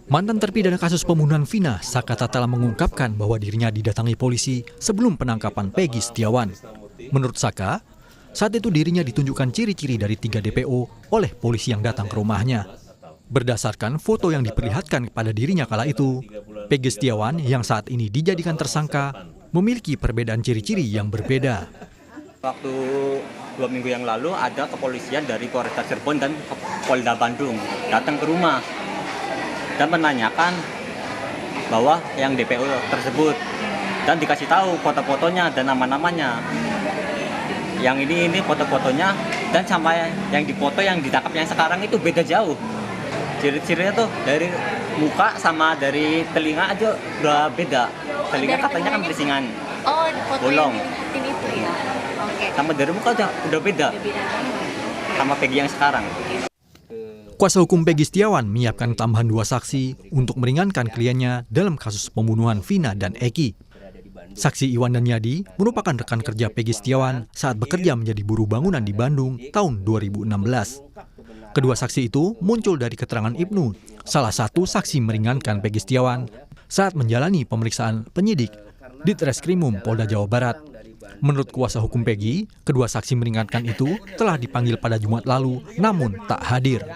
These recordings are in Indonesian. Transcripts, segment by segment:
Mantan terpidana kasus pembunuhan Vina, Sakata telah mengungkapkan bahwa dirinya didatangi polisi sebelum penangkapan Peggy Setiawan. Menurut Saka, saat itu dirinya ditunjukkan ciri-ciri dari 3 DPO oleh polisi yang datang ke rumahnya. Berdasarkan foto yang diperlihatkan kepada dirinya kala itu, Peggy Setiawan yang saat ini dijadikan tersangka memiliki perbedaan ciri-ciri yang berbeda. Waktu 2 minggu yang lalu ada kepolisian dari Polres Cirebon dan Polda Bandung datang ke rumah dan menanyakan bahwa yang DPO tersebut dan dikasih tahu foto-fotonya dan nama-namanya. Yang ini foto-fotonya dan sampai yang difoto yang ditangkap yang sekarang itu beda jauh. Ciri-cirinya tuh dari muka sama dari telinga aja udah beda. Telinga katanya kan bersingan. Oh, foto bolong. Yang itu ya. Oke. Sama dari muka udah beda. Sama Peggy yang sekarang. Kuasa hukum Peggy Setiawan menyiapkan tambahan 2 saksi untuk meringankan kliennya dalam kasus pembunuhan Vina dan Eki. Saksi Iwan dan Yadi merupakan rekan kerja Peggy Setiawan saat bekerja menjadi buruh bangunan di Bandung tahun 2016. Kedua saksi itu muncul dari keterangan Ibnu, salah satu saksi meringankan Peggy Setiawan saat menjalani pemeriksaan penyidik di Treskrimum Polda Jawa Barat. Menurut kuasa hukum Peggy, kedua saksi meringankan itu telah dipanggil pada Jumat lalu, namun tak hadir.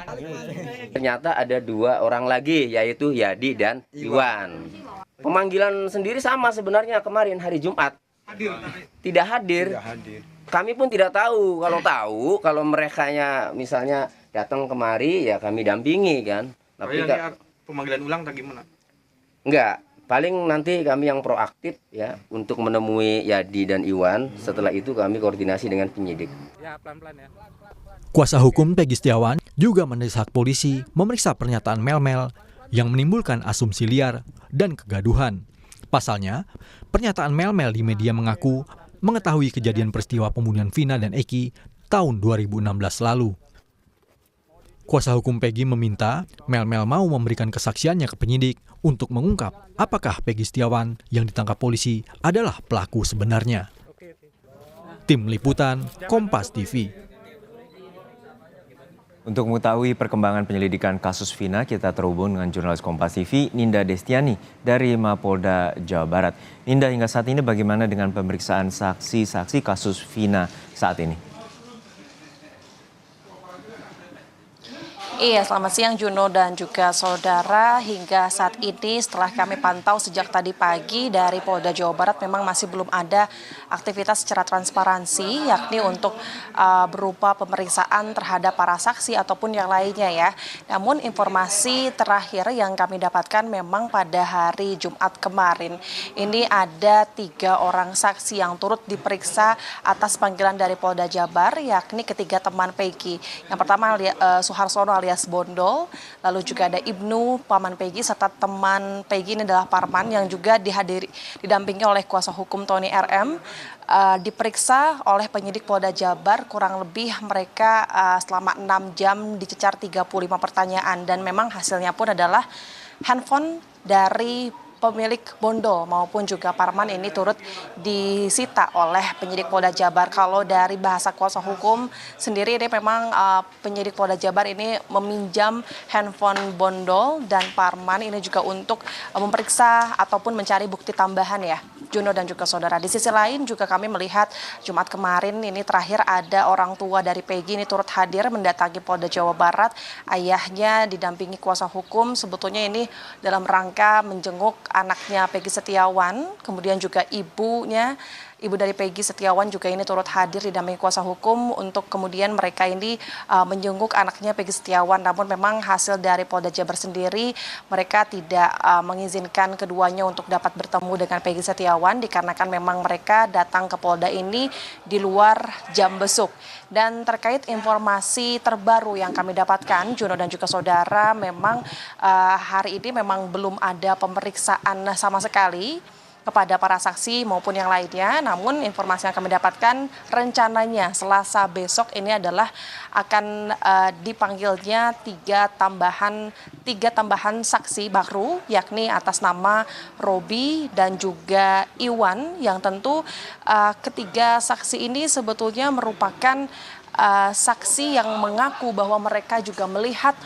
Ternyata ada 2 orang lagi, yaitu Yadi dan Iwan. Pemanggilan sendiri sama sebenarnya kemarin hari Jumat. Tidak hadir. Kami pun tidak tahu. Kalau merekanya misalnya datang kemari, ya kami dampingi kan. Tapi pemanggilan ulang atau gimana? Enggak. Paling nanti kami yang proaktif ya untuk menemui Yadi dan Iwan. Setelah itu kami koordinasi dengan penyidik. Ya, pelan-pelan ya. Kuasa hukum Peggy Setiawan juga mendesak polisi memeriksa pernyataan Mel-Mel yang menimbulkan asumsi liar dan kegaduhan. Pasalnya, pernyataan Mel-Mel di media mengaku mengetahui kejadian peristiwa pembunuhan Vina dan Eki tahun 2016 lalu. Kuasa hukum Peggy meminta Mel-Mel mau memberikan kesaksiannya ke penyidik untuk mengungkap apakah Peggy Setiawan yang ditangkap polisi adalah pelaku sebenarnya. Tim Liputan, Kompas TV. Untuk mengetahui perkembangan penyelidikan kasus Vina, kita terhubung dengan jurnalis Kompas TV, Ninda Destiani dari Mapolda Jawa Barat. Ninda, hingga saat ini bagaimana dengan pemeriksaan saksi-saksi kasus Vina saat ini? Iya, selamat siang Juno dan juga saudara. Hingga saat ini setelah kami pantau sejak tadi pagi dari Polda Jawa Barat memang masih belum ada aktivitas secara transparansi, yakni untuk berupa pemeriksaan terhadap para saksi ataupun yang lainnya ya. Namun informasi terakhir yang kami dapatkan memang pada hari Jumat kemarin ini ada 3 orang saksi yang turut diperiksa atas panggilan dari Polda Jabar, yakni ketiga teman Peggy. Yang pertama Suharsono alias Bondol, lalu juga ada Ibnu, paman Peggy, serta teman Peggy ini adalah Parman yang juga didampingi oleh kuasa hukum Tony RM. Diperiksa oleh penyidik Polda Jabar, kurang lebih mereka selama 6 jam dicecar 35 pertanyaan dan memang hasilnya pun adalah handphone dari pemilik Bondol maupun juga Parman ini turut disita oleh penyidik Polda Jabar. Kalau dari bahasa kuasa hukum sendiri ini memang penyidik Polda Jabar ini meminjam handphone Bondol dan Parman ini juga untuk memeriksa ataupun mencari bukti tambahan ya, Juno dan juga saudara. Di sisi lain juga kami melihat Jumat kemarin ini terakhir ada orang tua dari Peggy ini turut hadir mendatangi Polda Jawa Barat. Ayahnya didampingi kuasa hukum sebetulnya ini dalam rangka menjenguk anaknya Peggy Setiawan, kemudian juga ibu dari Peggy Setiawan juga ini turut hadir didampingi kuasa hukum untuk kemudian mereka ini menjenguk anaknya Peggy Setiawan. Namun memang hasil dari Polda Jabar sendiri mereka tidak mengizinkan keduanya untuk dapat bertemu dengan Peggy Setiawan dikarenakan memang mereka datang ke Polda ini di luar jam besuk. Dan terkait informasi terbaru yang kami dapatkan, Juno dan juga saudara, memang hari ini memang belum ada pemeriksaan sama sekali kepada para saksi maupun yang lainnya. Namun informasi yang kami dapatkan rencananya Selasa besok ini adalah akan dipanggilnya tiga tambahan saksi baru, yakni atas nama Robi dan juga Iwan, yang tentu ketiga saksi ini sebetulnya merupakan saksi yang mengaku bahwa mereka juga melihat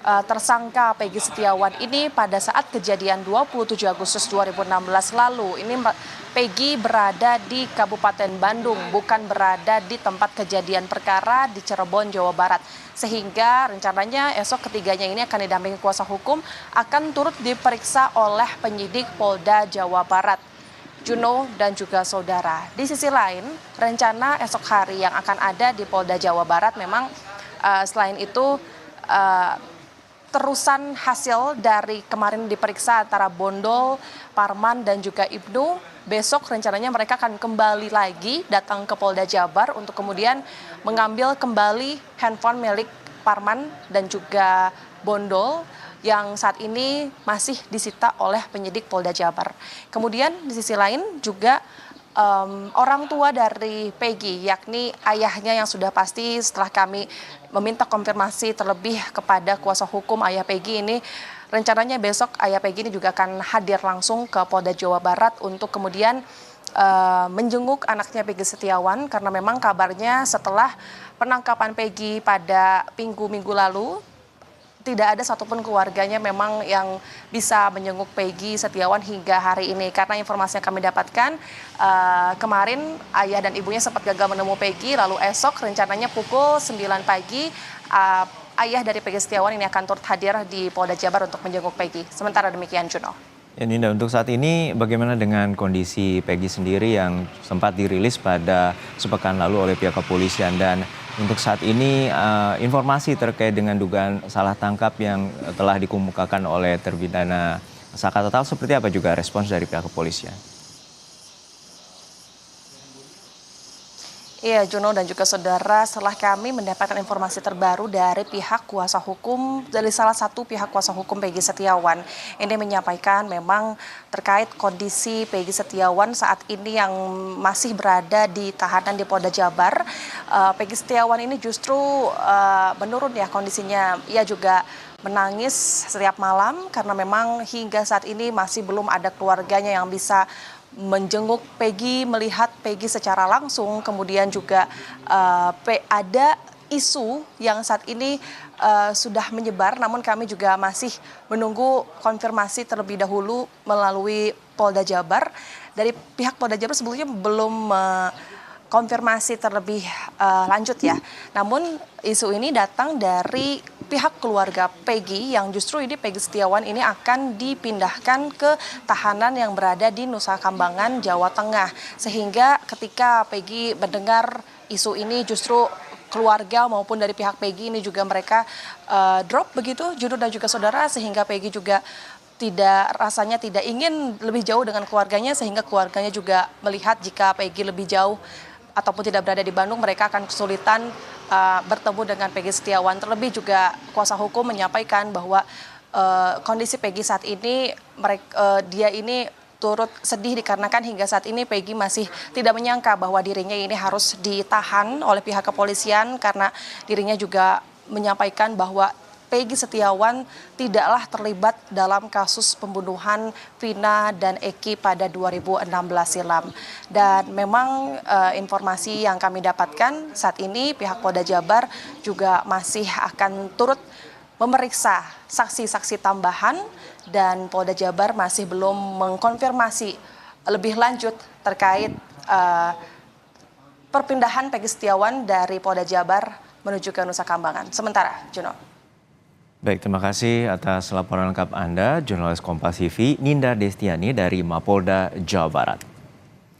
tersangka Peggy Setiawan ini pada saat kejadian 27 Agustus 2016 lalu. Ini Peggy berada di Kabupaten Bandung, bukan berada di tempat kejadian perkara di Cirebon, Jawa Barat. Sehingga rencananya esok ketiganya ini akan didampingi kuasa hukum, akan turut diperiksa oleh penyidik Polda Jawa Barat. Juno dan juga saudara. Di sisi lain, rencana esok hari yang akan ada di Polda Jawa Barat memang selain itu terusan hasil dari kemarin diperiksa antara Bondol, Parman dan juga Ibnu. Besok rencananya mereka akan kembali lagi datang ke Polda Jabar untuk kemudian mengambil kembali handphone milik Parman dan juga Bondol yang saat ini masih disita oleh penyidik Polda Jabar. Kemudian di sisi lain juga orang tua dari Peggy, yakni ayahnya yang sudah pasti setelah kami meminta konfirmasi terlebih kepada kuasa hukum ayah Peggy ini, rencananya besok ayah Peggy ini juga akan hadir langsung ke Polda Jawa Barat untuk kemudian menjenguk anaknya Peggy Setiawan, karena memang kabarnya setelah penangkapan Peggy pada minggu lalu, tidak ada satupun keluarganya memang yang bisa menjenguk Peggy Setiawan hingga hari ini. Karena informasi yang kami dapatkan kemarin ayah dan ibunya sempat gagal menemui Peggy, lalu esok rencananya pukul 9 pagi ayah dari Peggy Setiawan ini akan turut hadir di Polda Jabar untuk menjenguk Peggy. Sementara demikian, Juno. Ya, Ninda, untuk saat ini bagaimana dengan kondisi Peggy sendiri yang sempat dirilis pada sepekan lalu oleh pihak kepolisian, dan untuk saat ini informasi terkait dengan dugaan salah tangkap yang telah dikemukakan oleh terpidana Saka Tatal seperti apa juga respons dari pihak kepolisian? Iya, Juno dan juga saudara, setelah kami mendapatkan informasi terbaru dari pihak kuasa hukum, dari salah satu pihak kuasa hukum Peggy Setiawan, ini menyampaikan memang terkait kondisi Peggy Setiawan saat ini yang masih berada di tahanan di Polda Jabar. Peggy Setiawan ini justru menurun ya kondisinya, ia juga menangis setiap malam karena memang hingga saat ini masih belum ada keluarganya yang bisa menjenguk Peggy, melihat Peggy secara langsung. Kemudian juga ada isu yang saat ini sudah menyebar, namun kami juga masih menunggu konfirmasi terlebih dahulu melalui Polda Jabar. Dari pihak Polda Jabar sebelumnya belum konfirmasi terlebih lanjut ya. Namun isu ini datang dari pihak keluarga Peggy yang justru ini Peggy Setiawan ini akan dipindahkan ke tahanan yang berada di Nusa Kambangan, Jawa Tengah. Sehingga ketika Peggy mendengar isu ini justru keluarga maupun dari pihak Peggy ini juga mereka drop begitu, Juno dan juga saudara, sehingga Peggy juga rasanya tidak ingin lebih jauh dengan keluarganya, sehingga keluarganya juga melihat jika Peggy lebih jauh ataupun tidak berada di Bandung, mereka akan kesulitan bertemu dengan Peggy Setiawan. Terlebih juga kuasa hukum menyampaikan bahwa kondisi Peggy saat ini dia ini turut sedih dikarenakan hingga saat ini Peggy masih tidak menyangka bahwa dirinya ini harus ditahan oleh pihak kepolisian, karena dirinya juga menyampaikan bahwa Peggy Setiawan tidaklah terlibat dalam kasus pembunuhan Vina dan Eki pada 2016 silam. Dan memang informasi yang kami dapatkan saat ini pihak Polda Jabar juga masih akan turut memeriksa saksi-saksi tambahan, dan Polda Jabar masih belum mengkonfirmasi lebih lanjut terkait perpindahan Peggy Setiawan dari Polda Jabar menuju ke Nusa Kambangan. Sementara, Juno. Baik, terima kasih atas laporan lengkap Anda, jurnalis Kompas TV Ninda Destiani dari Mapolda Jawa Barat.